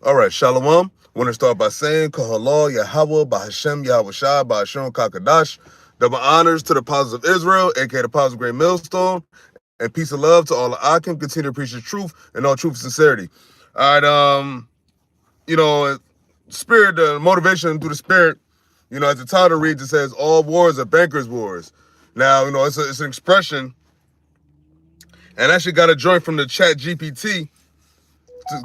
All right, Shalom. I want to start by saying, HALAL, YAHAWAH, BAHASHAM, YAHAWASHI, BAHASHAM, KAKADASH. Double honors to the apostles of Israel, aka the apostles of Great Millstone, and peace and love to all the Akim. Continue to preach the truth and all truth and sincerity. All right, you know, spirit, motivation through the spirit, as the title reads, it says, all wars are bankers' wars. Now, it's an expression, and I actually got a joint from the chat GPT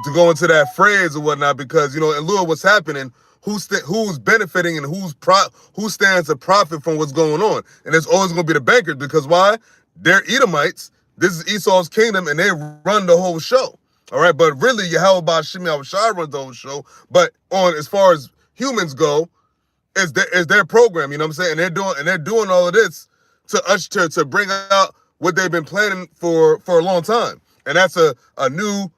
to go into that phrase or whatnot, because in lieu of what's happening, who's benefiting and who stands to profit from what's going on, and it's always going to be the bankers, because why? They're Edomites. This is Esau's kingdom, and they run the whole show. All right, but really, Yahawah BAHASHAM YAHAWASHI runs the whole show. But on as far as humans go, it's their program. You know what I'm saying? And they're doing all of this to us to bring out what they've been planning for a long time, and that's a new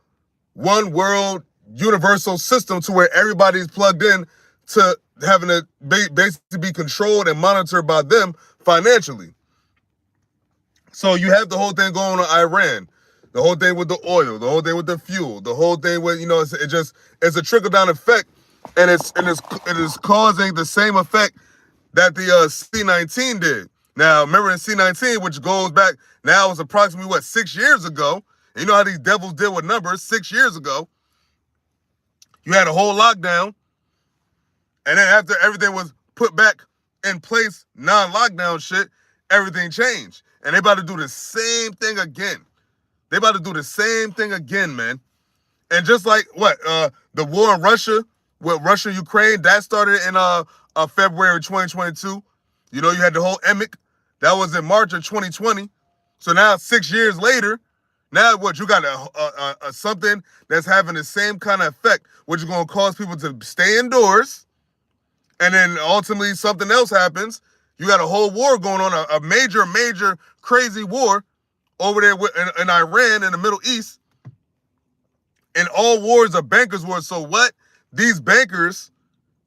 one world universal system to where everybody's plugged in to having to basically be controlled and monitored by them financially. So you have the whole thing going on Iran, the whole thing with the oil, the whole thing with the fuel, the whole thing with it's a trickle down effect, and it is causing the same effect that the C-19 did. Now remember in C-19, which goes back now, is approximately 6 years ago. And you know how these devils deal with numbers. 6 years ago, you had a whole lockdown, and then after everything was put back in place, non-lockdown shit, everything changed. And they about to do the same thing again. They about to do the same thing again, man. And just like the war in Russia, with Russia and Ukraine, that started in February 2022. You had the whole emic. That was in March of 2020. So now 6 years later, now what, you got a something that's having the same kind of effect, which is going to cause people to stay indoors, and then ultimately something else happens. You got a whole war going on, a major crazy war over there in Iran, in the Middle East, and all wars are bankers' wars. So what? These bankers,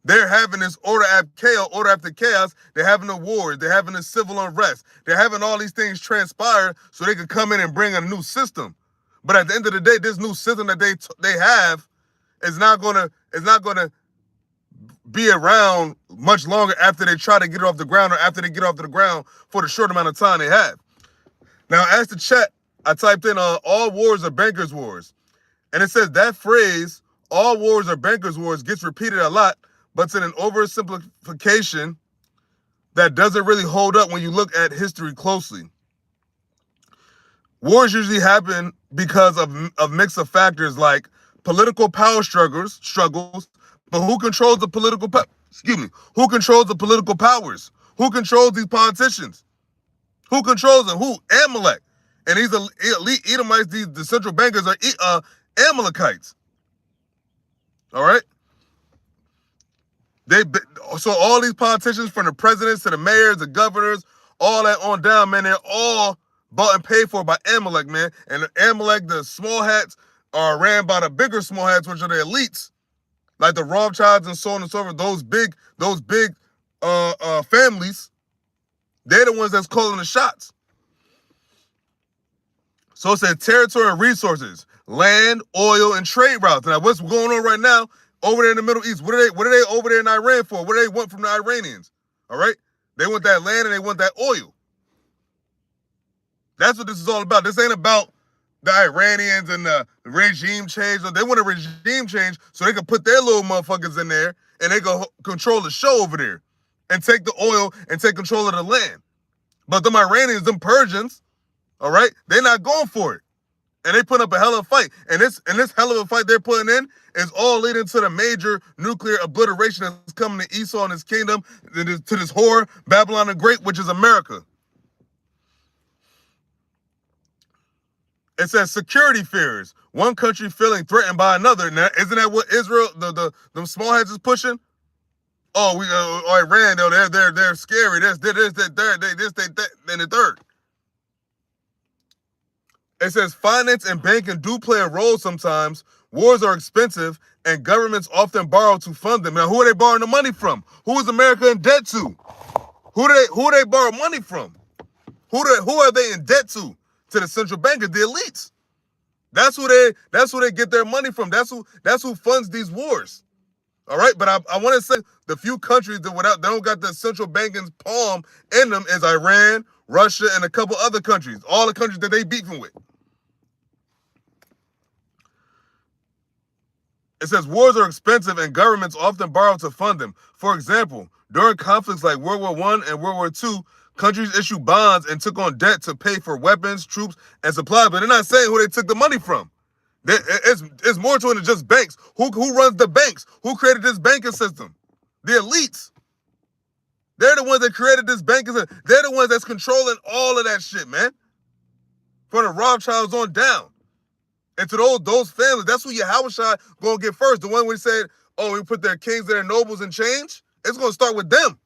they're having this order after chaos. They're having the wars. They're having the civil unrest. They're having all these things transpire so they can come in and bring a new system. But at the end of the day, this new system that they have is not gonna be around much longer after they try to get it off the ground, or after they get off the ground for the short amount of time they have. Now, as the chat, I typed in all wars are bankers' wars. And it says that phrase, all wars are bankers' wars, gets repeated a lot, but it's in an oversimplification that doesn't really hold up when you look at history closely. Wars usually happen because of mix of factors like political power struggles, but who controls the political who controls the political powers? Who controls these politicians? Who controls them? Who? Amalek. And these elite Edomites, the central bankers, are Amalekites. All right? So all these politicians, from the presidents to the mayors, the governors, all that on down, man, they're all bought and paid for by Amalek, man. And Amalek, the small hats, are ran by the bigger small hats, which are the elites, like the Rothschilds and so on and so forth. Those big families, they're the ones that's calling the shots. So it said territory and resources, land, oil, and trade routes. Now, what's going on right now over there in the Middle East? What are they over there in Iran for? What do they want from the Iranians? All right? They want that land and they want that oil. That's what this is all about. This ain't about the Iranians and the regime change. They want a regime change so they can put their little motherfuckers in there and they can control the show over there and take the oil and take control of the land. But them Iranians, them Persians, all right, they're not going for it. And they put up a hell of a fight. And this hell of a fight they're putting in is all leading to the major nuclear obliteration that's coming to Esau and his kingdom, to this whore, Babylon the Great, which is America. It says security fears. One country feeling threatened by another. Now, isn't that what Israel, them small heads is pushing? Oh, Iran, though, they're scary. This, and the third. It says finance and banking do play a role sometimes. Wars are expensive, and governments often borrow to fund them. Now, who are they borrowing the money from? Who is America in debt to? Who do they borrow money from? Who are they in debt to? To the central bankers, the elites. That's who they get their money from. That's who funds these wars. All right, but I want to say the few countries that they don't got the central banking's palm in them is Iran, Russia, and a couple other countries. All the countries that they beefing with. It says wars are expensive and governments often borrow to fund them. For example, during conflicts like World War I and World War II, countries issued bonds and took on debt to pay for weapons, troops, and supplies. But they're not saying who they took the money from. It's more to it than just banks. Who runs the banks? Who created this banking system? The elites. They're the ones that created this banking system. They're the ones that's controlling all of that shit, man. From the Rothschilds on down. And to those families, that's who Yahawashi gonna get first. The one where he said, oh, we put their kings and their nobles in change. It's gonna start with them.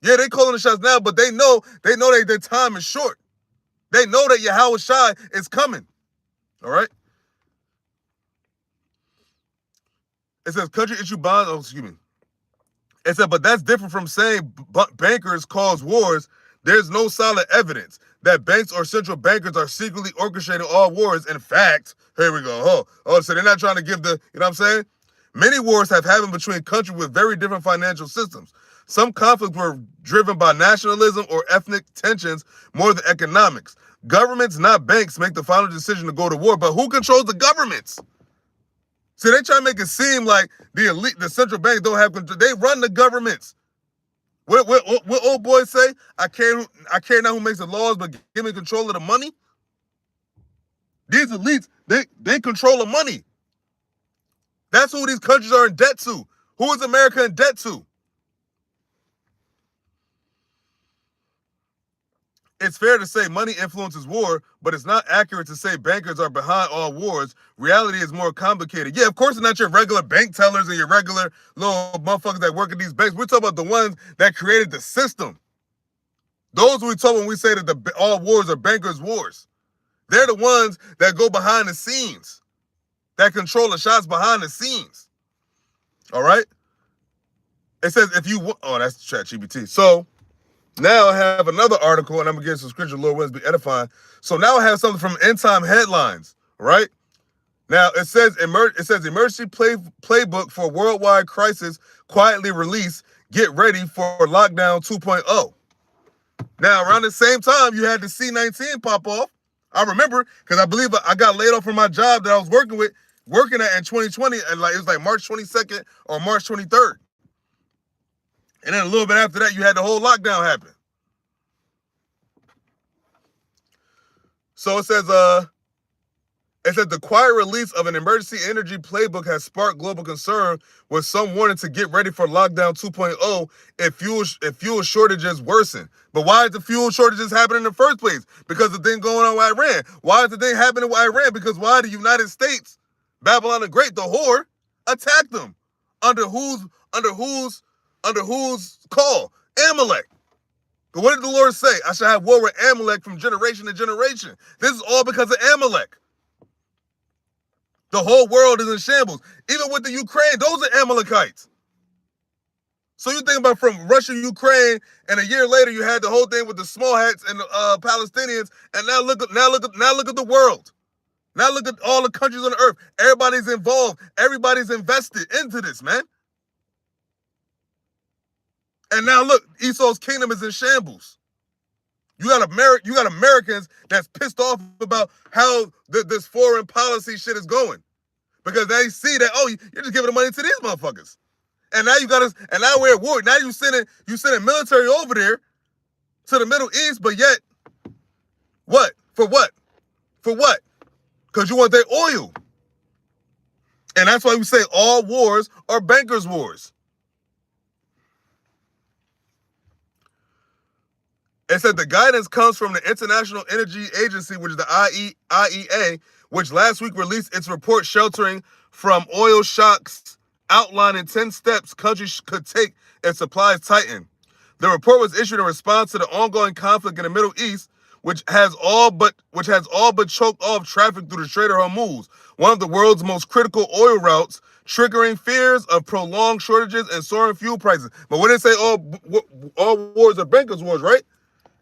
Yeah, they calling the shots now, but they know their time is short. They know that Yahawashi is coming. All right. It says country issue bonds. Oh, excuse me. It said, but that's different from saying bankers cause wars. There's no solid evidence that banks or central bankers are secretly orchestrating all wars. In fact, here we go. So they're not trying to give the, you know what I'm saying? Many wars have happened between countries with very different financial systems. Some conflicts were driven by nationalism or ethnic tensions more than economics. Governments, not banks, make the final decision to go to war. But who controls the governments? See, they try to make it seem like the elite, the central banks don't have control. They run the governments. What old boys say? I care not who makes the laws, but give me control of the money. These elites, they control the money. That's who these countries are in debt to. Who is America in debt to? It's fair to say money influences war, but it's not accurate to say bankers are behind all wars. Reality is more complicated. Yeah, of course it's not your regular bank tellers and your regular little motherfuckers that work at these banks. We're talking about the ones that created the system. Those we talk when we say that all wars are bankers' wars. They're the ones that go behind the scenes, that control the shots behind the scenes. All right? It says if you... Oh, that's ChatGPT. So... now I have another article, and I'm going to get some scripture, Lord willing, be edifying. So now I have something from End Time Headlines, right? Now it says emergency playbook for worldwide crisis quietly released. Get ready for lockdown 2.0. Now around the same time, you had the C-19 pop off. I remember because I believe I got laid off from my job that I was working at in 2020, and it was like March 22nd or March 23rd. And then a little bit after that, you had the whole lockdown happen. So it says the quiet release of an emergency energy playbook has sparked global concern, with some warning to get ready for lockdown 2.0 if fuel shortages worsen. But why is the fuel shortages happening in the first place? Because the thing going on with Iran. Why is the thing happening with Iran? Because why the United States, Babylon the Great, the whore, attacked them? Under whose call? Amalek. But what did the Lord say? I shall have war with Amalek from generation to generation. This is all because of Amalek. The whole world is in shambles. Even with the Ukraine, those are Amalekites. So you think about from Russia, Ukraine, and a year later you had the whole thing with the small hats and the Palestinians, and now look at the world. Now look at all the countries on the earth. Everybody's involved. Everybody's invested into this, man. And now look, Esau's kingdom is in shambles. You got Americans that's pissed off about how this foreign policy shit is going, because they see that, oh, you're just giving the money to these motherfuckers, and now and now we're at war. Now you sending military over there to the Middle East, but yet what? For what? For what? Because you want their oil, and that's why we say all wars are bankers' wars. It said the guidance comes from the International Energy Agency, which is the IEA, which last week released its report sheltering from oil shocks, outlining 10 steps countries could take if supplies tighten. The report was issued in response to the ongoing conflict in the Middle East, which has all but choked off traffic through the Strait of Hormuz, one of the world's most critical oil routes, triggering fears of prolonged shortages and soaring fuel prices. But when they say all wars are bankers' wars, right?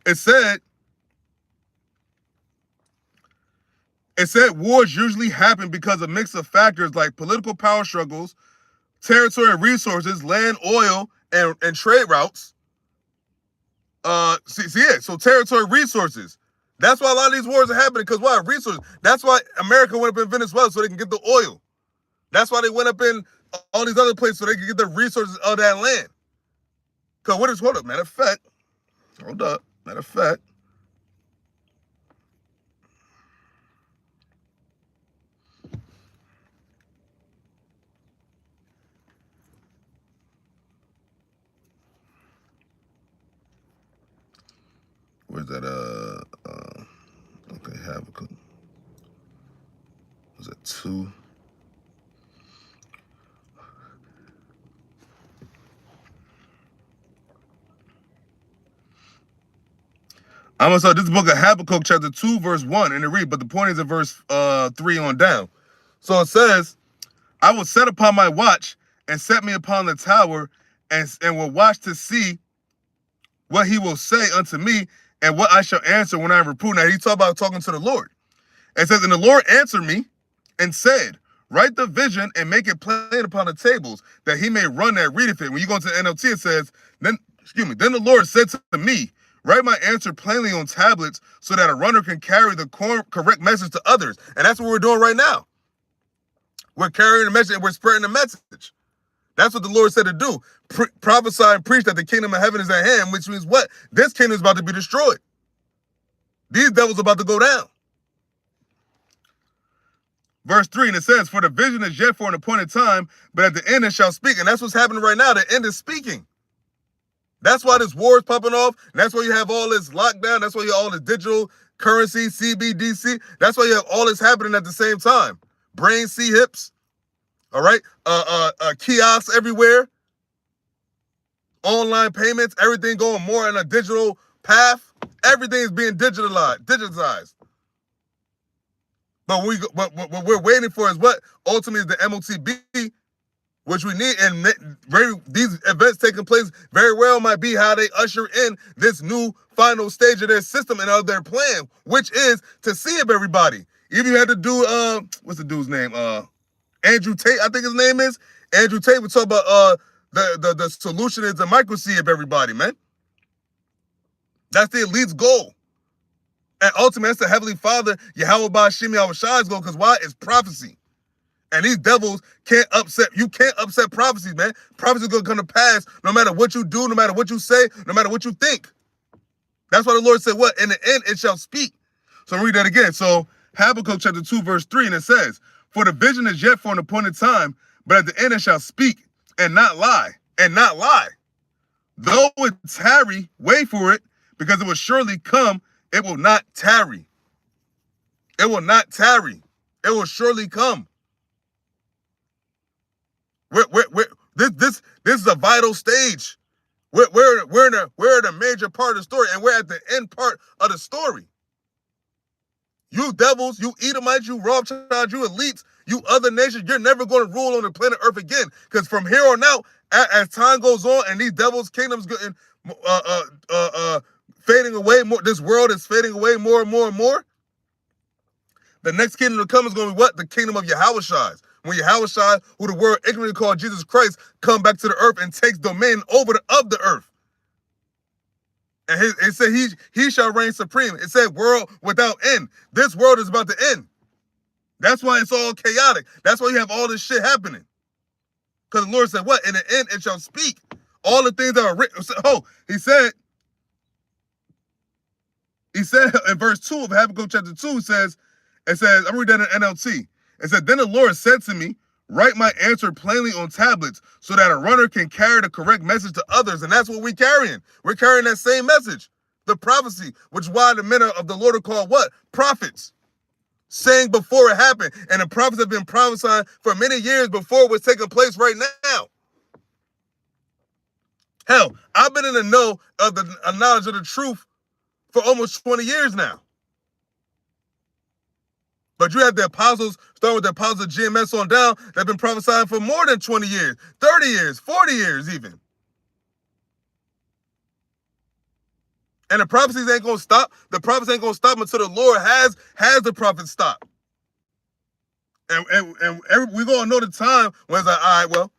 It said It said wars usually happen because of a mix of factors like political power struggles, territory and resources, land, oil, and trade routes. So territory, resources. That's why a lot of these wars are happening, because why? Resources. That's why America went up in Venezuela, so they can get the oil. That's why they went up in all these other places, so they can get the resources of that land. Because what is, hold up, matter of fact, where's that, okay, Habakkuk. Was it 2? I'm gonna start this book of Habakkuk, chapter 2, verse 1, and it read, but the point is in verse 3 on down. So it says, I will set upon my watch and set me upon the tower, and will watch to see what he will say unto me, and what I shall answer when I am reproved. Now he talk about talking to the Lord. It says, and the Lord answered me and said, write the vision and make it plain upon the tables, that he may run that readeth it. When you go into the NLT, it says, then the Lord said to me, write my answer plainly on tablets, so that a runner can carry the correct message to others. And that's what we're doing right now. We're carrying the message and we're spreading the message. That's what the Lord said to do. Prophesy and preach that the kingdom of heaven is at hand, which means what? This kingdom is about to be destroyed. These devils are about to go down. Verse 3, and it says, for the vision is yet for an appointed time, but at the end it shall speak. And that's what's happening right now. The end is speaking. That's why this war is popping off. And that's why you have all this lockdown. That's why you have all this digital currency, CBDC. That's why you have all this happening at the same time. Brain C hips. All right. Kiosks everywhere. Online payments. Everything going more in a digital path. Everything is being digitized. But what we're waiting for is what? Ultimately is the MOTB, which we need. And these events taking place very well might be how they usher in this new final stage of their system and of their plan, which is to sieve everybody. Even you had to do, what's the dude's name? Andrew Tate, I think his name is. Andrew Tate would talk about the solution is to micro-sieve everybody, man. That's the elite's goal. And ultimately, that's the Heavenly Father, YAHAWAH, BAHASHAM, YAHAWASHI's goal, because why? It's prophecy. And these devils can't upset, you can't upset prophecies, man. Prophecy is going to come to pass no matter what you do, no matter what you say, no matter what you think. That's why the Lord said, what? In the end, it shall speak. So read that again. So Habakkuk chapter 2, verse 3, and it says, for the vision is yet for an appointed time, but at the end it shall speak and not lie, Though it tarry, wait for it, because it will surely come. It will not tarry. It will not tarry. It will surely come. This is a vital stage. We're in a major part of the story, and we're at the end part of the story. You devils, you Edomites, you Rothschild, you elites, you other nations, you're never going to rule on the planet Earth again. Because from here on out, as time goes on and these devils' kingdoms getting fading away more, this world is fading away more and more and more. The next kingdom to come is going to be what? The kingdom of YAHAWASHI. When YAHAWASHI, who the world ignorantly called Jesus Christ, come back to the earth and takes dominion of the earth. And it said he shall reign supreme. It said world without end. This world is about to end. That's why it's all chaotic. That's why you have all this shit happening. Because the Lord said, what? In the end, it shall speak. All the things that are written. Oh, he said in verse 2 of Habakkuk chapter 2, it says, I'm reading that in NLT. It said, then the Lord said to me, write my answer plainly on tablets, so that a runner can carry the correct message to others. And that's what we're carrying. We're carrying that same message, the prophecy, which is why the men of the Lord are called what? Prophets. Saying before it happened. And the prophets have been prophesying for many years before it was taking place right now. Hell, I've been in the know of the knowledge of the truth for almost 20 years now. But you have the apostles, starting with the apostles of GMS on down, that have been prophesying for more than 20 years, 30 years, 40 years even. And the prophecies ain't going to stop. The prophets ain't going to stop until the Lord has the prophets stop. And we gonna know the time when it's like, all right, well,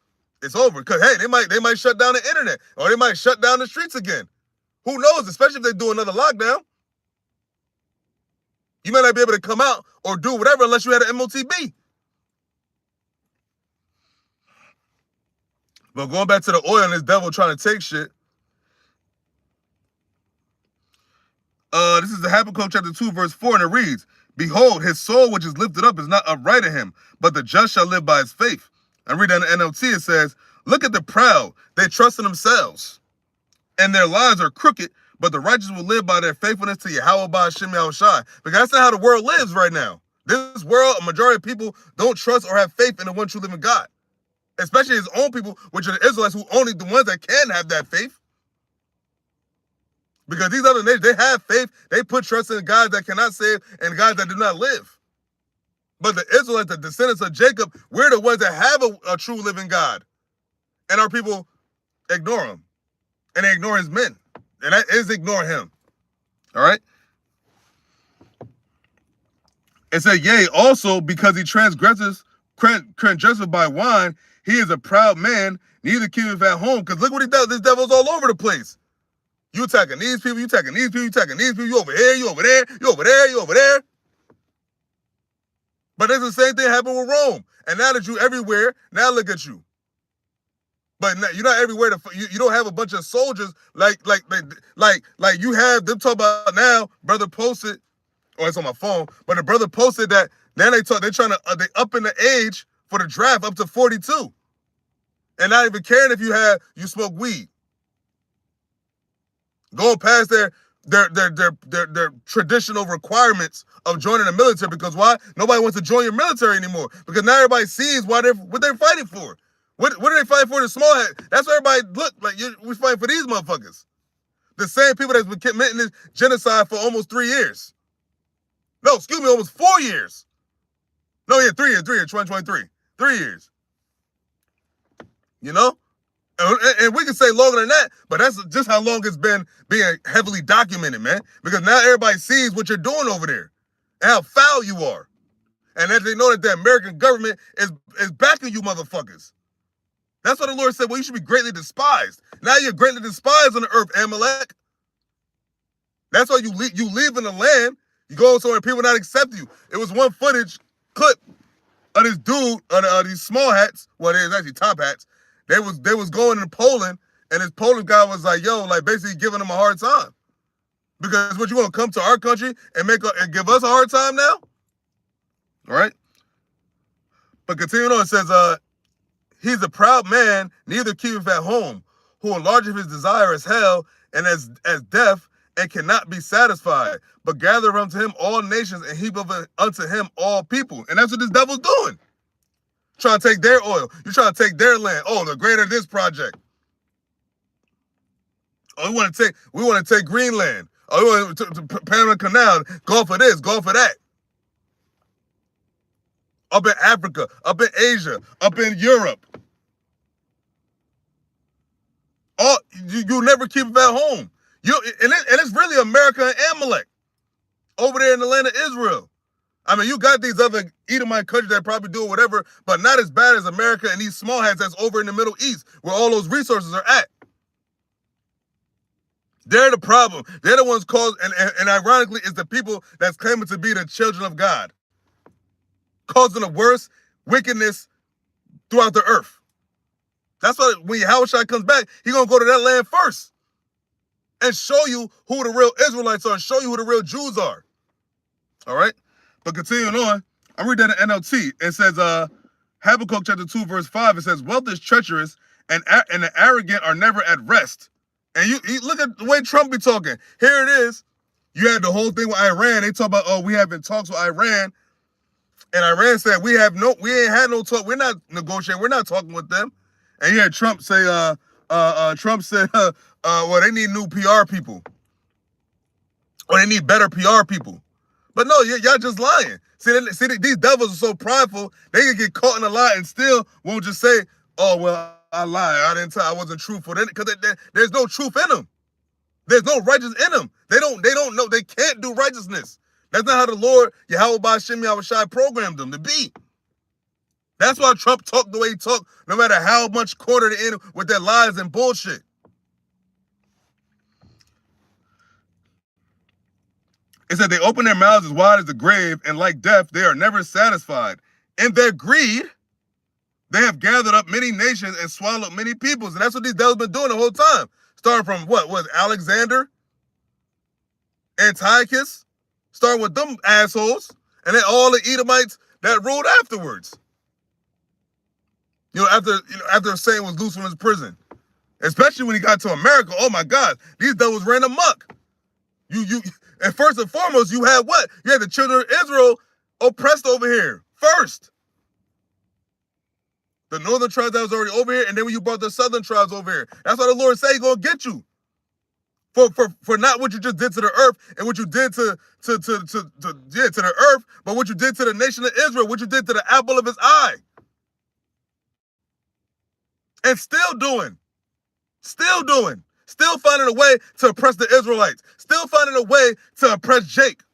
it's over. Because hey, they might shut down the internet, or they might shut down the streets again. Who knows? Especially if they do another lockdown. You may not be able to come out or do whatever unless you had an MOTB. But going back to the oil and this devil trying to take shit. This is the Habakkuk chapter 2, verse 4, and it reads, "Behold, his soul which is lifted up is not upright in him, but the just shall live by his faith." And read that in the NLT, it says, "Look at the proud, they trust in themselves, and their lives are crooked, but the righteous will live by their faithfulness to Yahawah, BAHASHAM, YAHAWASHI." Because that's not how the world lives right now. This world, a majority of people don't trust or have faith in the one true living God. Especially his own people, which are the Israelites, who only the ones that can have that faith. Because these other nations, they have faith. They put trust in gods that cannot save and gods that do not live. But the Israelites, the descendants of Jacob, we're the ones that have a true living God. And our people ignore him. And they ignore his men. And that is ignore him. All right? It said, "Yea, also because he transgresses by wine, he is a proud man, neither keepeth at home." Because look what he does. This devil's all over the place. You attacking these people, you attacking these people, you attacking these people, you over here, you over there, you over there, you over there. But it's the same thing happened with Rome. And now that you everywhere, now look at you. But you're not everywhere. You don't have a bunch of soldiers like you have them talk about now. Brother posted, or it's on my phone, but the brother posted that now they're trying to they up in the age for the draft up to 42, and not even caring if you smoke weed. Going past their traditional requirements of joining the military. Because why? Nobody wants to join your military anymore. Because now everybody sees what they're fighting for. What are they fighting for? The small hat. That's what everybody look like. We fighting for these motherfuckers. The same people that's been committing this genocide for almost 3 years. No, excuse me, almost 4 years. No, yeah, 3 years, 2023. 3 years. You know? And we can say longer than that, but that's just how long it's been being heavily documented, man. Because now everybody sees what you're doing over there and how foul you are. And that they know that the American government is backing you motherfuckers. That's why the Lord said, well, you should be greatly despised. Now you're greatly despised on the earth, Amalek. That's why you live in the land. You go somewhere and people not accept you. It was one footage clip of this dude, these small hats. Well, it is actually top hats. They was going to Poland, and this Polish guy was like, yo, like basically giving them a hard time. Because what, you want to come to our country and give us a hard time now? All right? But continuing on, it says, he's a proud man, neither keepeth at home, who enlargeth his desire as hell, and as death, and cannot be satisfied, but gather unto him all nations, and heap up unto him all people. And that's what this devil's doing. Trying to take their oil. You're trying to take their land. Oh, the greater this project. Oh, we want to take Greenland. Oh, we want to Panama Canal. Go for this, go for that. Up in Africa, up in Asia, up in Europe. Oh, you never keep it at home. And it's really America and Amalek over there in the land of Israel. I mean, you got these other Edomite countries that probably do whatever, but not as bad as America and these small hats that's over in the Middle East, where all those resources are at. They're the problem. They're the ones caused, and ironically, it's the people that's claiming to be the children of God, causing the worst wickedness throughout the earth. That's why when Yahawashi comes back, he's going to go to that land first and show you who the real Israelites are and show you who the real Jews are. All right? But continuing on, I read that in NLT. It says, Habakkuk chapter 2, verse 5, it says, wealth is treacherous, and the arrogant are never at rest. And you look at the way Trump be talking. Here it is. You had the whole thing with Iran. They talk about, oh, we having talks with Iran. And Iran said, we ain't had no talk. We're not negotiating. We're not talking with them. And you had Trump say, Trump said, well, they need new PR people. Or they need better PR people. But no, y'all just lying. See, these devils are so prideful, they can get caught in a lie and still won't just say, oh, well, I lied. I wasn't truthful. Because there's no truth in them. There's no righteousness in them. They don't know. They can't do righteousness. That's not how the Lord, Yahawah, BAHASHAM, YAHAWASHI programmed them to be. That's why Trump talked the way he talked, no matter how much corner they're in with their lies and bullshit. It said they open their mouths as wide as the grave, and like death, they are never satisfied. In their greed, they have gathered up many nations and swallowed many peoples. And that's what these devils been doing the whole time. Starting from what was Alexander, Antiochus, starting with them assholes, and then all the Edomites that ruled afterwards. After Satan was loose from his prison. Especially when he got to America. Oh my God, these devils ran amok. And first and foremost, you had what? You had the children of Israel oppressed over here first. The northern tribes that was already over here, and then when you brought the southern tribes over here. That's why the Lord say he's gonna get you. For not what you just did to the earth and what you did to the earth, but what you did to the nation of Israel, what you did to the apple of his eye. And still finding a way to oppress the Israelites, still finding a way to oppress Jake.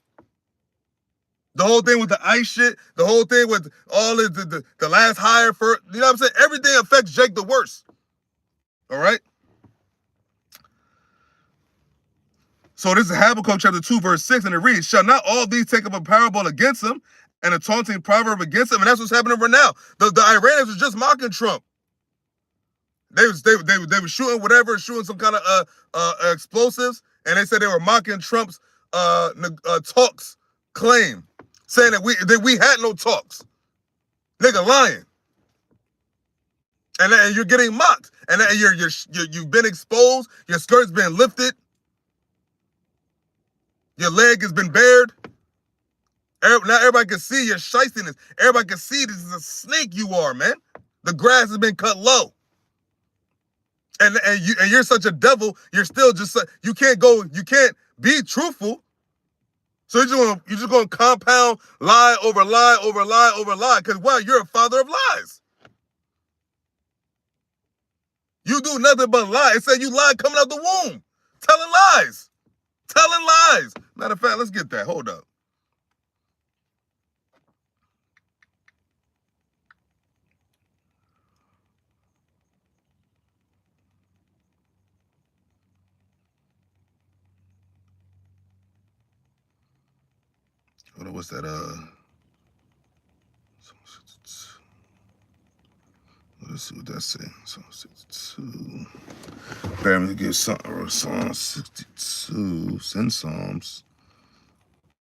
The whole thing with the ICE shit, the whole thing with all of the last hire for, you know what I'm saying? Everything affects Jake the worst. All right? So this is Habakkuk chapter 2, verse 6, and it reads, shall not all these take up a parable against him and a taunting proverb against him? And that's what's happening right now. The Iranians was just mocking Trump. They were shooting whatever, shooting some kind of explosives, and they said they were mocking Trump's talks claim, saying that we had no talks. Nigga lying. And you're getting mocked. And you've been exposed, your skirt's been lifted, your leg has been bared. Now everybody can see your shystiness. Everybody can see this is a snake you are, man. The grass has been cut low. And you're such a devil, you're still just, you can't be truthful. So you're just gonna compound lie over lie over lie over lie, because well, you're a father of lies. You do nothing but lie. It said you lied coming out the womb. Telling lies. Matter of fact, let's get that. Hold up. Hold on, what's that? Let's see what that's saying. Psalm 62. Bear me to give Psalm 62. Send Psalms.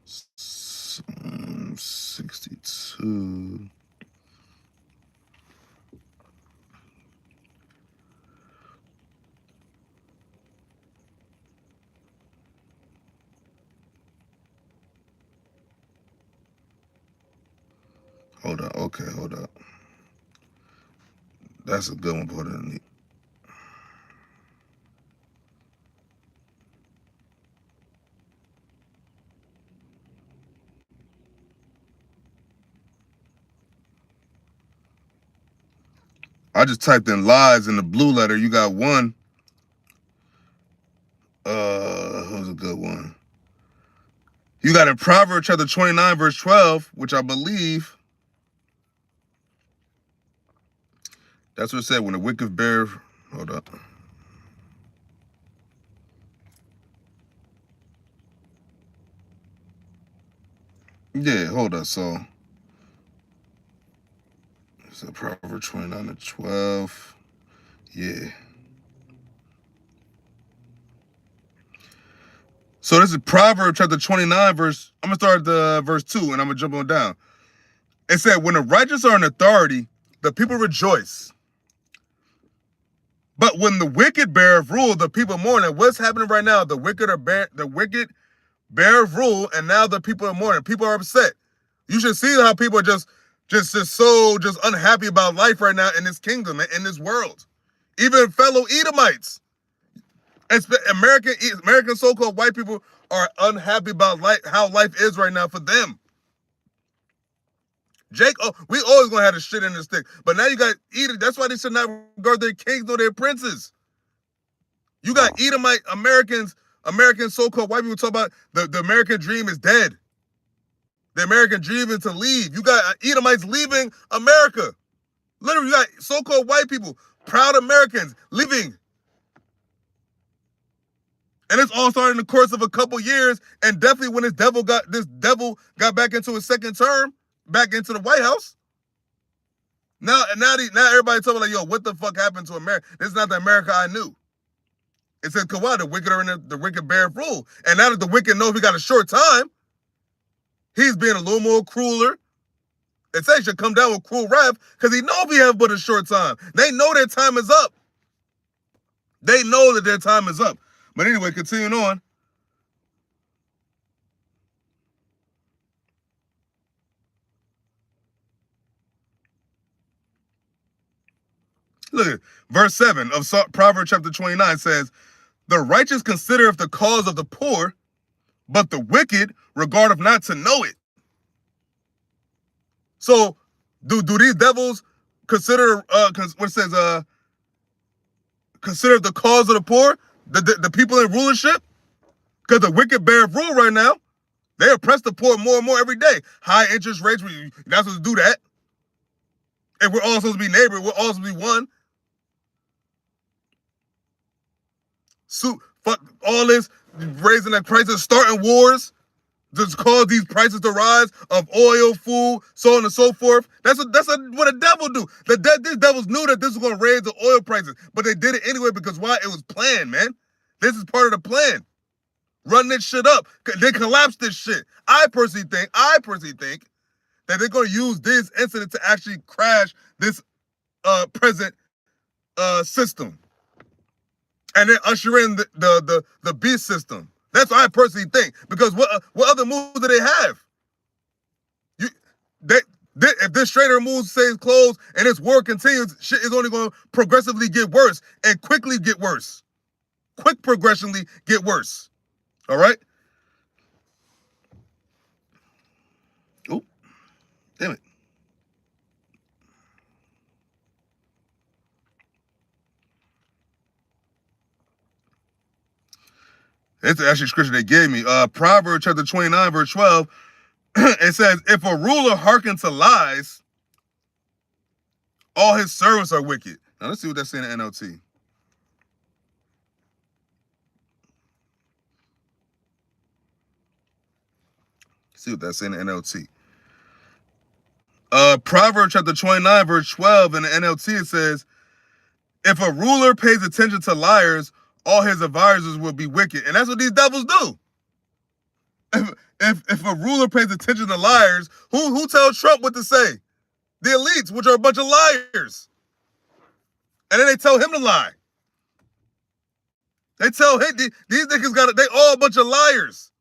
Psalm 62. Hold on. Okay, hold up. That's a good one, put it in. I just typed in lies in the blue letter. You got one. Who's a good one? You got in Proverbs chapter 29, verse 12, which I believe. That's what it said, when the wicked bear, hold up. Yeah, hold up, so. It's a Proverbs 29 to 12. Yeah. So this is Proverbs chapter 29, verse, I'm going to start at the verse 2, and I'm going to jump on down. It said, when the righteous are in authority, the people rejoice. But when the wicked bear rule, the people mourn. And what's happening right now? The wicked bear rule, and now the people are mourning. People are upset. You should see how people are just so unhappy about life right now in this kingdom and in this world. Even fellow Edomites, American so-called white people are unhappy about how life is right now for them. Jake, we always gonna have the shit in the stick, but now you got Edom. That's why they should not regard their kings nor their princes. You got Edomite American so-called white people talk about the American dream is dead. The American dream is to leave. You got Edomites leaving America. Literally, you got so-called white people, proud Americans, leaving. And it's all started in the course of a couple years, and definitely when this devil got back into his second term, back into the White House. Now everybody talking like, yo, what the fuck happened to America? This is not the America I knew. It says, "Kawhi, the wicked are in the wicked bear rule." And now that the wicked knows we got a short time, he's being a little more crueler. It says he should come down with cruel wrath because he knows we have but a short time. They know their time is up. They know that their time is up. But anyway, continuing on. Look at verse 7 of Proverbs chapter 29 says, "The righteous considereth the cause of the poor, but the wicked regardeth not to know it." So, do these devils consider what it says? Consider the cause of the poor, the people in rulership, because the wicked bear rule right now. They oppress the poor more and more every day. High interest rates, you're not supposed to do that. And we're all supposed to be neighbors. We're all supposed to be one. Fuck all this raising the prices, starting wars, just cause these prices to rise of oil, food, so on and so forth. That's what a devil do. These devils knew that this was going to raise the oil prices, but they did it anyway because why? It was planned, man. This is part of the plan. Run this shit up. They collapse this shit. I personally think that they're going to use this incident to actually crash this present system, and then usher in the beast system. That's what I personally think. Because what other moves do they have? If this trader move stays closed and this war continues, shit is only going to progressively get worse and quickly get worse. Quick progressionally get worse. All right? Oh, damn it. It's actually scripture they gave me. Proverbs chapter 29, verse 12. It says, "If a ruler hearken to lies, all his servants are wicked." Now let's see what that's saying in NLT. See what that's saying in NLT. Proverbs chapter 29, verse 12 in the NLT, it says, "If a ruler pays attention to liars, all his advisors will be wicked." And that's what these devils do. If a ruler pays attention to liars, who tells Trump what to say? The elites, which are a bunch of liars. And then they tell him to lie. They tell him, these niggas they all a bunch of liars.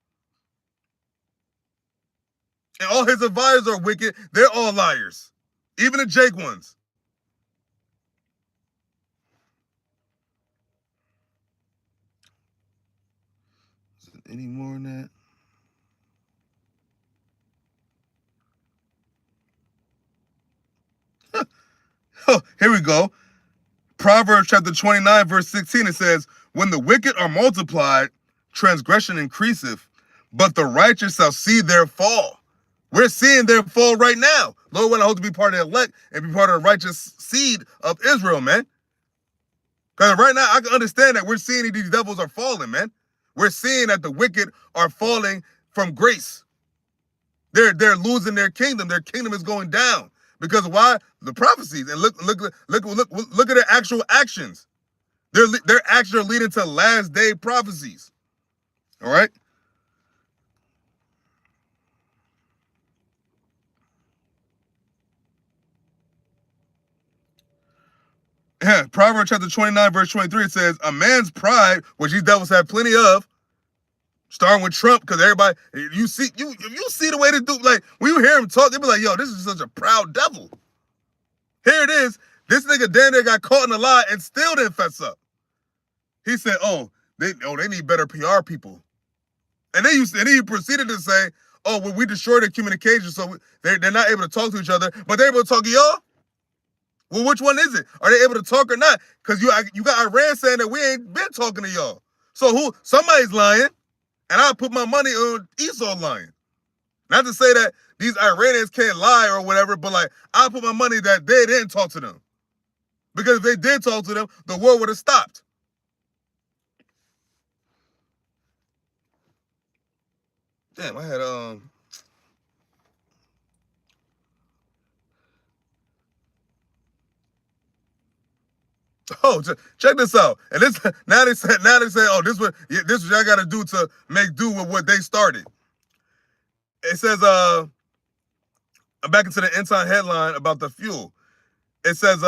And all his advisors are wicked. They're all liars. Even the Jake ones. Is it any more than that? Oh, here we go. Proverbs chapter 29, verse 16, it says, "When the wicked are multiplied, transgression increaseth, but the righteous shall see their fall." We're seeing their fall right now. Lord, I hope to be part of the elect and be part of the righteous seed of Israel, man. Because right now, I can understand that we're seeing these devils are falling, man. We're seeing that the wicked are falling from grace. They're losing their kingdom. Their kingdom is going down. Because why? The prophecies. And look at their actual actions. Their actions are leading to last day prophecies. All right? Yeah, Proverbs chapter 29, verse 23, it says, "A man's pride," which these devils have plenty of, starting with Trump, because everybody, you see the way they do, like, when you hear him talk, they be like, yo, this is such a proud devil. Here it is. This nigga damn near got caught in a lie and still didn't fess up. He said, they need better PR people. And then he proceeded to say, well, we destroyed their communication, so they're not able to talk to each other, but they're able to talk to y'all? Well, which one is it? Are they able to talk or not? Because you got Iran saying that we ain't been talking to y'all. So somebody's lying, and I'll put my money on Esau lying. Not to say that these Iranians can't lie or whatever, but like, I put my money that they didn't talk to them. Because if they did talk to them, the war would have stopped. Damn, I had oh, check this out. And this now they say, oh, this what y'all got to do to make do with what they started. It says back into the Ensign headline about the fuel. It says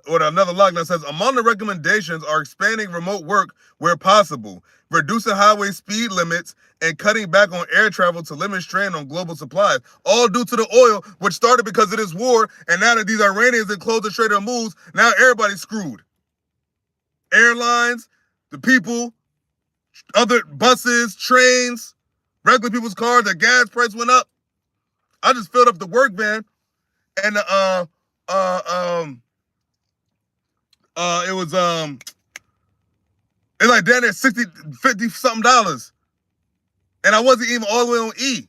with another lockdown says among the recommendations are expanding remote work where possible, reducing highway speed limits, and cutting back on air travel to limit strain on global supplies. All due to the oil, which started because of this war, and now that these Iranians have closed the Strait of Hormuz, now everybody's screwed. Airlines, the people, other buses, trains, regular people's cars, the gas price went up. I just filled up the work van, and it was it's like down there $60, $50 something, and I wasn't even all the way on E.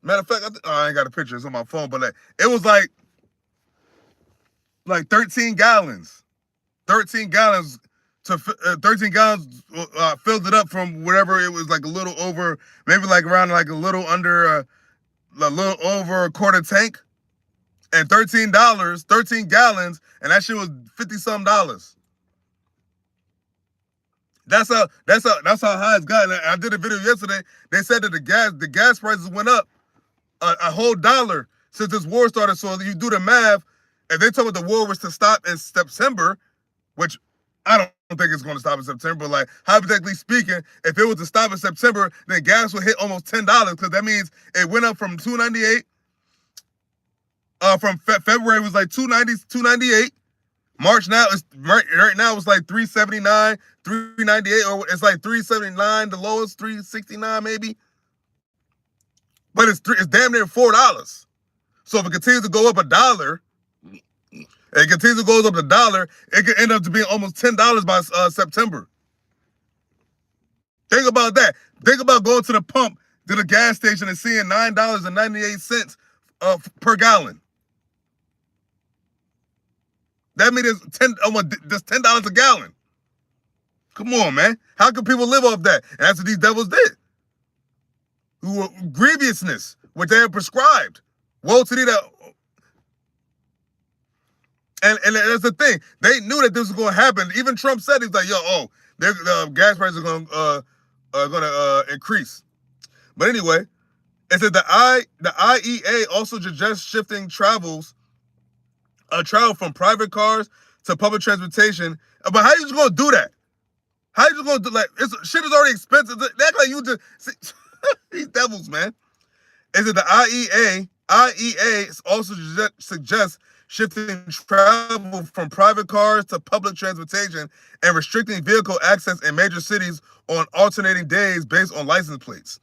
Matter of fact, I ain't got a picture. It's on my phone, but like it was like 13 gallons. 13 gallons to 13 gallons filled it up from whatever it was, like a little over, maybe like around like a little under a little over a quarter tank, and $13, 13 gallons, and that shit was $50-something. That's how high it's gotten. I did a video yesterday. They said that the gas prices went up a whole $1 since this war started. So you do the math, if they told me the war was to stop in September, which I don't think it's going to stop in September, but like hypothetically speaking, if it was to stop in September, then gas would hit almost $10, because that means it went up from $2.98. From February it was like $2.98. March now is right now it's like $3.79, $3.98, or it's like $3.79, the lowest $3.69 maybe. But it's damn near $4. So if it continues to go up $1, it continues to go up $1, it could end up to being almost $10 by September. Think about that. Think about going to the pump, to the gas station, and seeing $9.98 per gallon. That means it's just $10 a gallon. Come on, man. How can people live off that? And that's what these devils did. Who were grievousness, which they have prescribed. Woe to thee that. And that's the thing. They knew that this was going to happen. Even Trump said, he's like, yo, the gas prices are going to increase. But anyway, it said the IEA also suggests shifting travel from private cars to public transportation. But how you just gonna do that? How you just gonna do, like, shit is already expensive? They act like you just see, these devils, man. Is it the IEA also suggests shifting travel from private cars to public transportation and restricting vehicle access in major cities on alternating days based on license plates.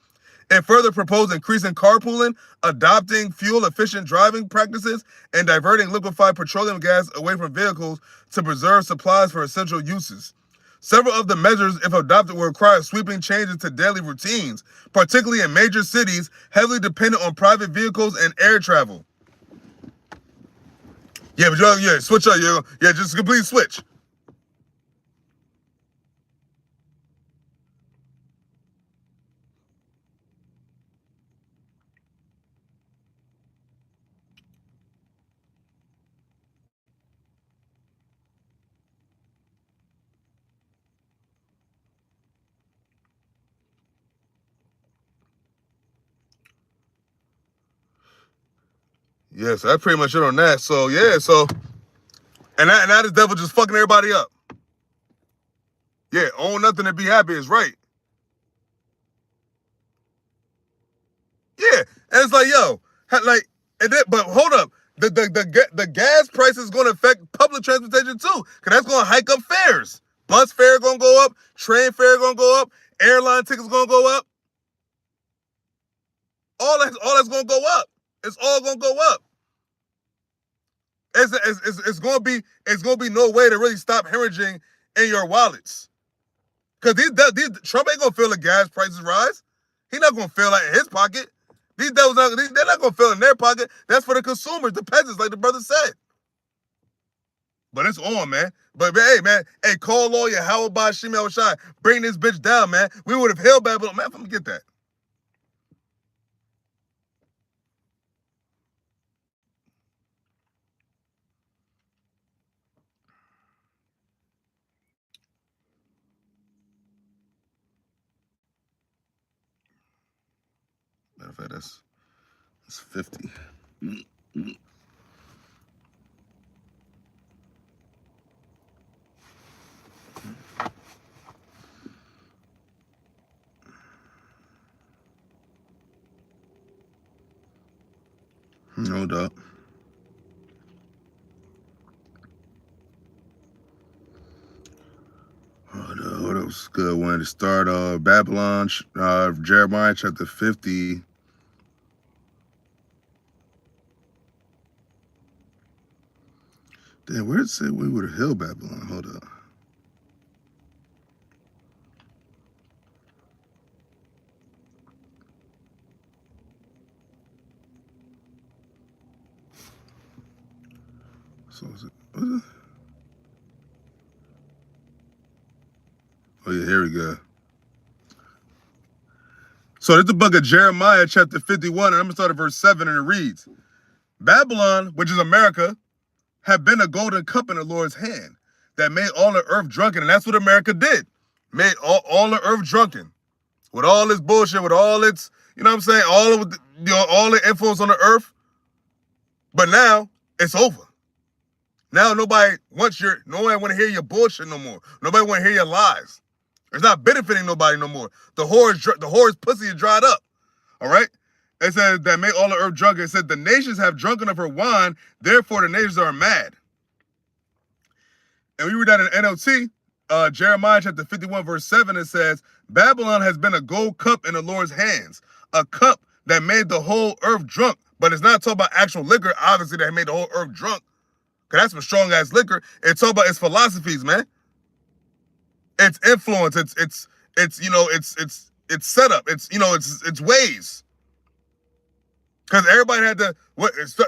It further proposed increasing carpooling, adopting fuel-efficient driving practices, and diverting liquefied petroleum gas away from vehicles to preserve supplies for essential uses. Several of the measures, if adopted, will require sweeping changes to daily routines, particularly in major cities heavily dependent on private vehicles and air travel. Yeah, but switch up. Yeah, just complete switch. Yeah, so that's pretty much it on that. So yeah, and now this devil just fucking everybody up. Yeah, own nothing and be happy is right. Yeah, and it's like, yo, but hold up, the gas price is going to affect public transportation too, because that's going to hike up fares. Bus fare going to go up, train fare going to go up, airline tickets going to go up. All that's going to go up. It's all going to go up. It's going to be no way to really stop hemorrhaging in your wallets. Because these Trump ain't going to feel the gas prices rise. He's not going to feel like in his pocket. These devils, they're not going to feel in their pocket. That's for the consumers, the peasants, like the brother said. But it's on, man. But hey, man, hey, call lawyer YAHAWAH BAHASHAM YAHAWASHI. Bring this bitch down, man. We would have held Babylon. Man, let me get that. Matter of fact, that's 50. No doubt. Oh, that was a good one to start. Babylon, Jeremiah chapter 50. Damn, where did it say we would have held Babylon? Hold up. So is it? Was it? Oh yeah, here we go. So this is the book of Jeremiah chapter 51, and I'm gonna start at verse 7, and it reads, Babylon, which is America, have been a golden cup in the Lord's hand that made all the earth drunken. And that's what America did. Made all the earth drunken. With all this bullshit, with all its, you know what I'm saying, all the influence on the earth. But now, it's over. Now nobody want to hear your bullshit no more. Nobody want to hear your lies. It's not benefiting nobody no more. The whore's pussy is dried up. All right? It says that made all the earth drunken. It said the nations have drunken of her wine, therefore the nations are mad. And we read that in NLT, Jeremiah chapter 51, verse 7, it says, Babylon has been a gold cup in the Lord's hands, a cup that made the whole earth drunk. But it's not talking about actual liquor, obviously, that made the whole earth drunk. Because that's some strong ass liquor. It's talking about its philosophies, man. Its influence, its setup, its ways. Because everybody had to,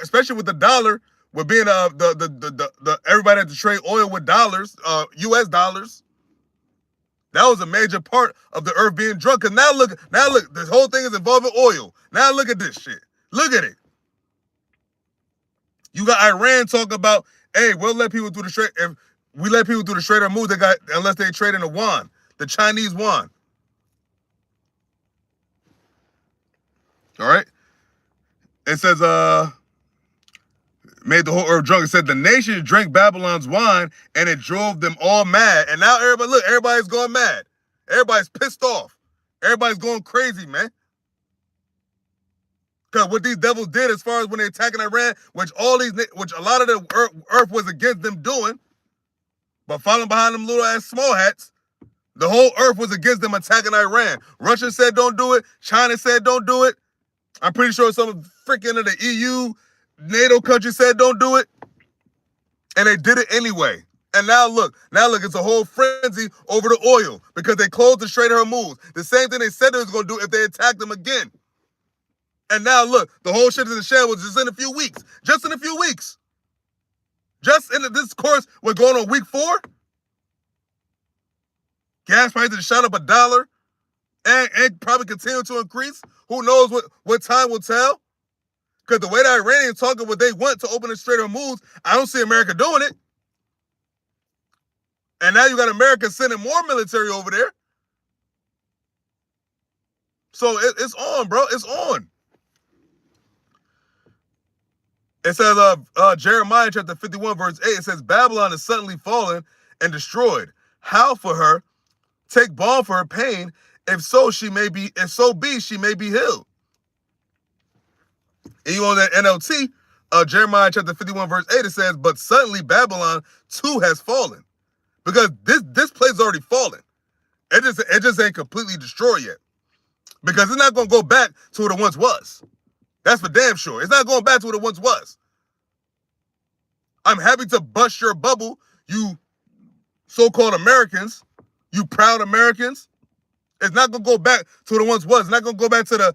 especially with the dollar, with being everybody had to trade oil with dollars, U.S. dollars. That was a major part of the earth being drunk. Because now look, this whole thing is involving oil. Now look at this shit. Look at it. You got Iran talking about, hey, we'll let people through the Strait. If we let people through the Strait of Hormuz, unless they trade in the yuan, the Chinese yuan. All right. It says, made the whole earth drunk. It said the nations drank Babylon's wine and it drove them all mad. And now everybody's going mad. Everybody's pissed off. Everybody's going crazy, man. Because what these devils did as far as when they're attacking Iran, which a lot of the earth was against them doing, but following behind them little ass small hats, the whole earth was against them attacking Iran. Russia said don't do it. China said don't do it. I'm pretty sure some freaking of the EU, NATO countries said don't do it. And they did it anyway. And now look, it's a whole frenzy over the oil because they closed the Strait of Hormuz. The same thing they said they was going to do if they attacked them again. And now look, the whole shit is in shambles just in a few weeks. Just in a few weeks. Just in this course, we're going on week 4. Gas prices shot up $1 and probably continue to increase. Who knows what time will tell? Because the way the Iranians talking what they want to open the Strait of Hormuz, I don't see America doing it. And now you got America sending more military over there. So it's on, bro. It's on. It says, Jeremiah chapter 51, verse 8, it says, Babylon is suddenly fallen and destroyed. How for her? Take balm for her pain. If so she may be healed. And you on that NLT, Jeremiah chapter 51, verse 8, it says, but suddenly Babylon too has fallen. Because this place is already fallen. It just ain't completely destroyed yet. Because it's not going to go back to what it once was. That's for damn sure. It's not going back to what it once was. I'm happy to bust your bubble, you so-called Americans, you proud Americans, It's not gonna go back to what it once was. It's not gonna go back to the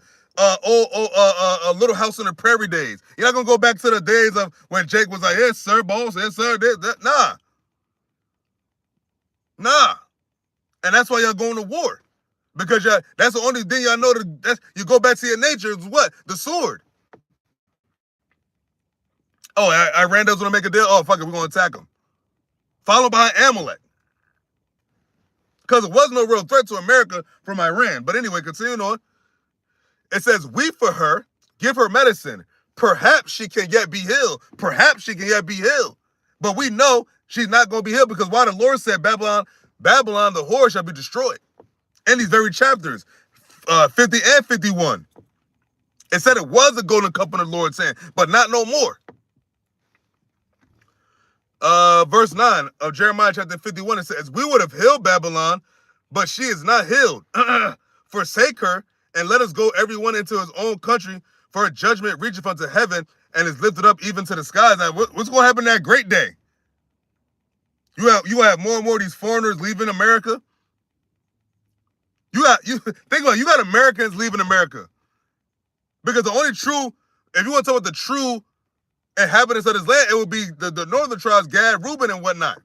Little House on the Prairie days. You're not gonna go back to the days of when Jake was like, "Yes, sir, boss. Yes, sir." Nah, nah. And that's why y'all going to war, because that's the only thing y'all know. You go back to your nature is what? The sword. Oh, Iran doesn't want to make a deal. Oh, fuck it, we're gonna attack them. Follow behind Amalek, because it was no real threat to America from Iran. But anyway, continuing on. It says, weep for her, give her medicine. Perhaps she can yet be healed. Perhaps she can yet be healed. But we know she's not going to be healed, because why the Lord said Babylon, the whore, shall be destroyed. In these very chapters, 50 and 51. It said it was a golden cup in the Lord's hand, but not no more. Verse 9 of Jeremiah chapter 51, it says, we would have healed Babylon, but she is not healed. Forsake her, and let us go everyone into his own country, for a judgment reacheth unto heaven and is lifted up even to the skies. Now, what's going to happen that great day? You have more and more of these foreigners leaving America. Think about it, you got Americans leaving America, because the only true, if you want to talk about the true inhabitants of this land, it would be the northern tribes, Gad, Reuben, and whatnot.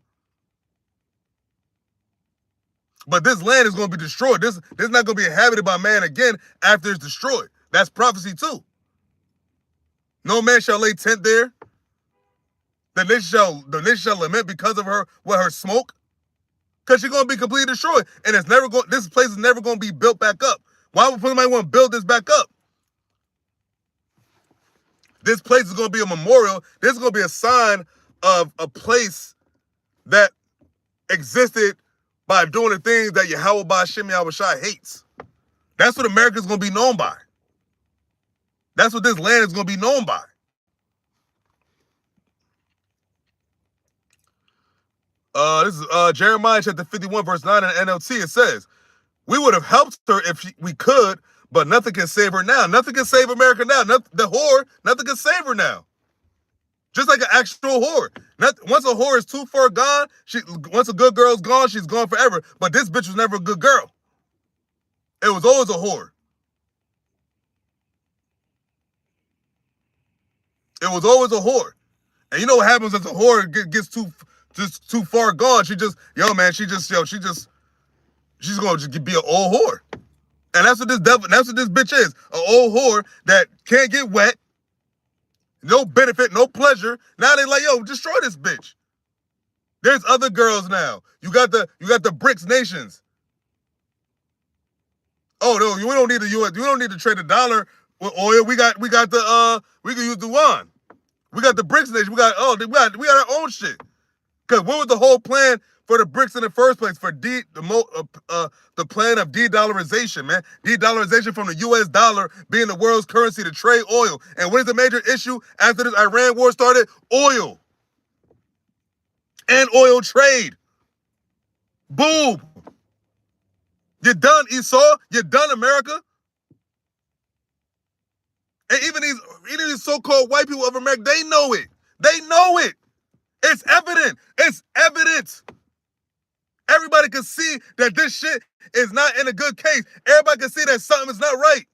But this land is going to be destroyed. This is not going to be inhabited by man again after it's destroyed. That's prophecy too. No man shall lay tent there. The nation shall lament because of her smoke, because she's going to be completely destroyed, and this place is never going to be built back up. Why would somebody want to build this back up? This place is going to be a memorial. This is going to be a sign of a place that existed by doing the things that Yahawah BAHASHAM YAHAWASHI hates. That's what America's going to be known by. That's what this land is going to be known by. This is Jeremiah chapter 51, verse 9 in the NLT. It says, we would have helped her if we could, but nothing can save her now. Nothing can save America now. The whore, nothing can save her now. Just like an actual whore. Once a whore is too far gone, once a good girl's gone, she's gone forever. But this bitch was never a good girl. It was always a whore. It was always a whore. And you know what happens as a whore gets too far gone? She's gonna just be an old whore. And that's what this bitch is. An old whore that can't get wet. No benefit, no pleasure. Now they like, yo, destroy this bitch. There's other girls now. You got the BRICS nations. Oh no, we don't need the U.S. We don't need to trade the dollar with oil. We can use the yuan. We got the BRICS nation. We got our own shit. Because what was the whole plan for the BRICS in the first place? For the plan of de-dollarization, man. De-dollarization from the U.S. dollar being the world's currency to trade oil. And what is the major issue after this Iran war started? Oil. And oil trade. Boom. You're done, Esau. You're done, America. And even these so-called white people of America, they know it. They know it. It's evident. It's evident. Everybody can see that this shit is not in a good case. Everybody can see that something is not right.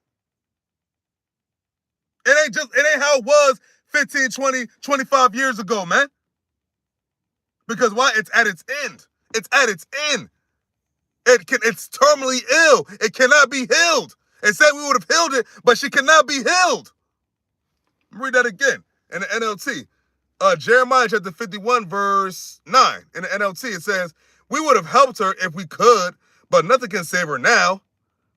It ain't how it was 15, 20, 25 years ago, man. Because why? It's at its end. It's at its end. It's terminally ill. It cannot be healed. It said we would have healed it, but she cannot be healed. Read that again in the NLT. Jeremiah chapter 51, verse 9. In the NLT, it says, we would have helped her if we could, but nothing can save her now.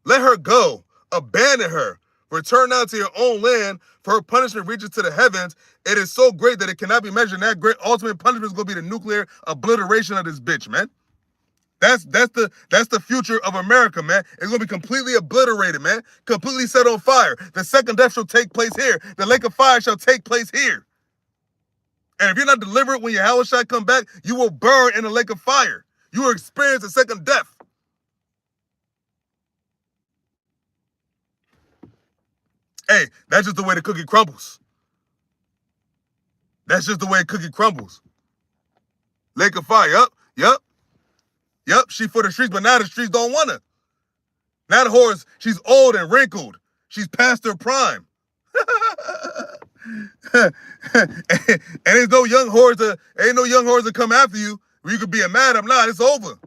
Let her go. Abandon her. Return now to your own land, for her punishment reaches to the heavens. It is so great that it cannot be measured. And that great ultimate punishment is going to be the nuclear obliteration of this bitch, man. That's the future of America, man. It's going to be completely obliterated, man. Completely set on fire. The second death shall take place here. The lake of fire shall take place here. And if you're not delivered when Yahawah come back, you will burn in the lake of fire. You will experience a second death. Hey, that's just the way the cookie crumbles. That's just the way the cookie crumbles. Lake of fire, yep. She for the streets, but now the streets don't want her. Now the whore, she's old and wrinkled. She's past her prime. and there's no young whores to come after you where you could be a madam. Nah, it's over.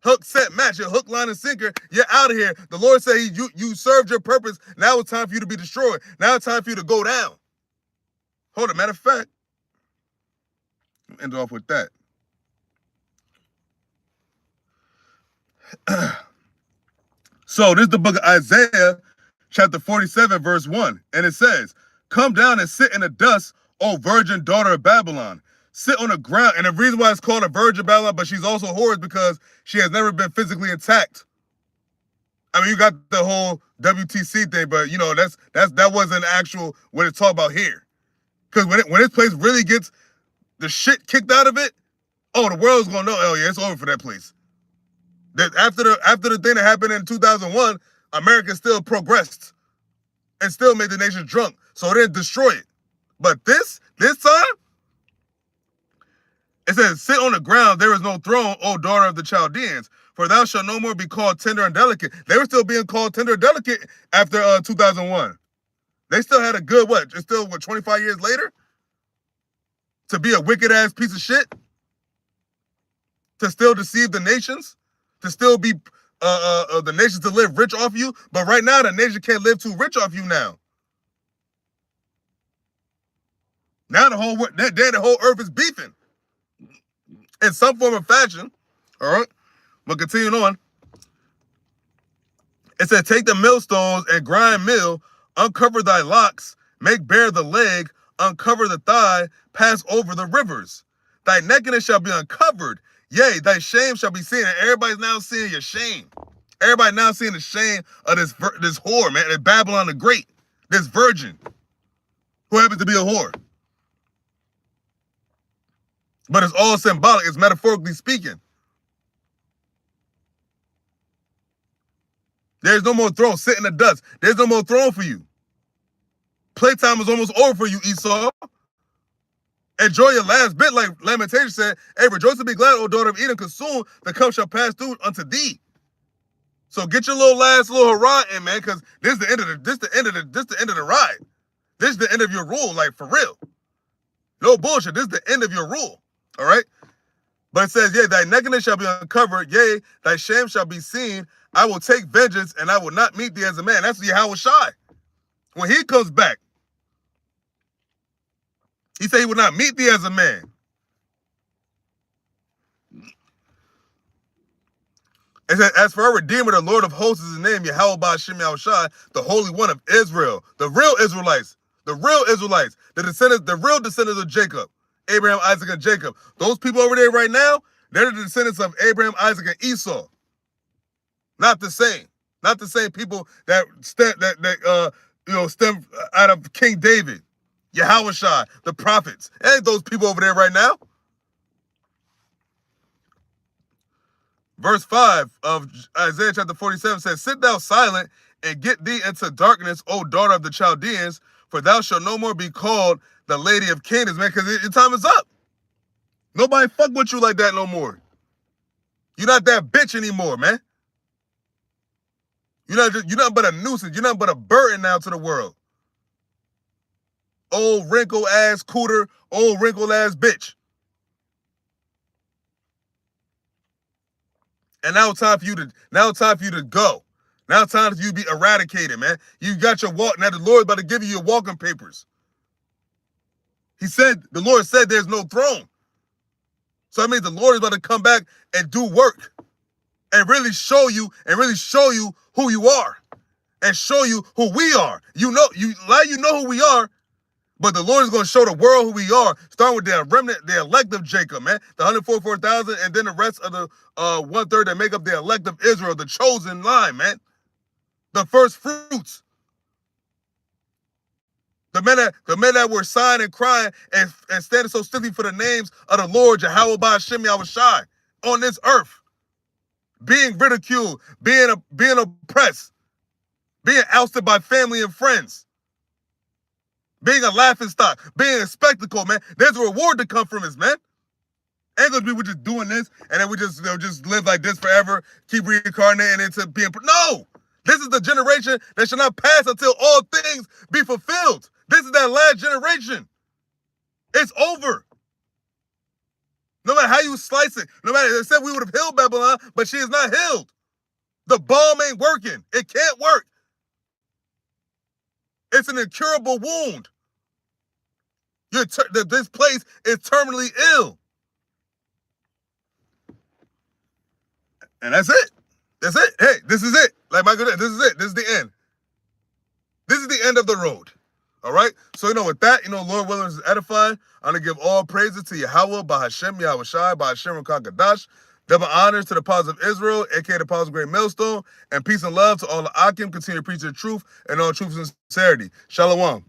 Hook, set, match. Your hook, line, and sinker. You're out of here. The Lord said you served your purpose. Now it's time for you to be destroyed. Now it's time for you to go down. Hold on. Matter of fact, end off with that. So this is the book of Isaiah, chapter 47, verse 1. And it says, "Come down and sit in the dust, O virgin daughter of Babylon. Sit on the ground." And the reason why it's called a virgin of Babylon, but she's also whore, is because she has never been physically attacked. I mean, you got the whole WTC thing, but you know, that wasn't actual what it's talking about here. Because when this place really gets the shit kicked out of it, oh, the world's gonna know, oh yeah, it's over for that place. That after the thing that happened in 2001, America still progressed and still made the nation drunk, so it didn't destroy it. But this time, it says, "Sit on the ground, there is no throne, O daughter of the Chaldeans, for thou shalt no more be called tender and delicate." They were still being called tender and delicate after 2001. They still had a good, it's still, 25 years later? To be a wicked-ass piece of shit? To still deceive the nations? To still be the nations to live rich off you? But right now, the nation can't live too rich off you now. Now the whole earth is beefing. In some form or fashion. All right? But continuing on. It said, "Take the millstones and grind mill, uncover thy locks, make bare the leg, uncover the thigh, pass over the rivers. Thy nakedness shall be uncovered, yea, thy shame shall be seen." And everybody's now seeing your shame. Everybody now seeing the shame of this whore, man, and Babylon the Great, this virgin, who happens to be a whore. But it's all symbolic, it's metaphorically speaking. There's no more throne. Sit in the dust. There's no more throne for you. Playtime is almost over for you, Esau. Enjoy your last bit, like Lamentation said. "Hey, rejoice and be glad, O daughter of Edom, because soon the cup shall pass through unto thee." So get your last little hurrah in, man, because this is the end of the ride. This is the end of your rule, like for real. No bullshit. This is the end of your rule. All right? But it says, "Yea, thy nakedness shall be uncovered, yea, thy shame shall be seen. I will take vengeance, and I will not meet thee as a man." That's YAHAWASHI. When he comes back, he said he would not meet thee as a man. It said, "As for our Redeemer, the Lord of hosts is his name, YAHAWAH BAHASHAM YAHWASHI, the Holy One of Israel." The real Israelites, the real descendants of Jacob, Abraham, Isaac, and Jacob. Those people over there right now, they're the descendants of Abraham, Isaac, and Esau. Not the same. Not the same people that stem out of King David, YAHAWASHI, the prophets. Ain't those people over there right now. Verse 5 of Isaiah chapter 47 says, "Sit thou silent and get thee into darkness, O daughter of the Chaldeans, for thou shalt no more be called the lady of Canaan," man, because your time is up. Nobody fuck with you like that no more. You're not that bitch anymore, man. You're not but a nuisance. You're not but a burden now to the world. Old wrinkle ass cooter, old wrinkle ass bitch. And now it's time for you to go. Now it's time for you to be eradicated, man. You got your walk. Now the Lord's about to give you your walking papers. The Lord said there's no throne. So that means the Lord is about to come back and do work. And really show you who you are. And show you who we are. You know who we are. But the Lord is going to show the world who we are, starting with the remnant, the elect of Jacob, man. The 144,000, and then the rest of the 1/3 that make up the elect of Israel, the chosen line, man. The first fruits. The men that were sighing and crying and standing so stiffly for the names of the Lord, YAHAWAH BAHASHAM YAHWASHI, on this earth. Being ridiculed, being oppressed, being ousted by family and friends. Being a laughing stock, being a spectacle, man. There's a reward to come from this, man. Ain't gonna be we're just doing this and then they'll just live like this forever, keep reincarnating into being. No! This is the generation that shall not pass until all things be fulfilled. This is that last generation. It's over. No matter how you slice it, no matter, they said we would have healed Babylon, but she is not healed. The balm ain't working. It can't work. It's an incurable wound. This place is terminally ill. And that's it. That's it. Hey, this is it. Like Michael, this is it. This is the end. This is the end of the road. All right? So, with that, Lord willing is edifying. I'm going to give all praises to Yahawah, BAHASHAM, YAHAWASHI, BAHASHAM, KAKADASH. Double honors to the apostles of Israel, a.k.a. the apostles of Great Millstone, and peace and love to all the Akim. Continue to preach the truth and all truth and sincerity. Shalom.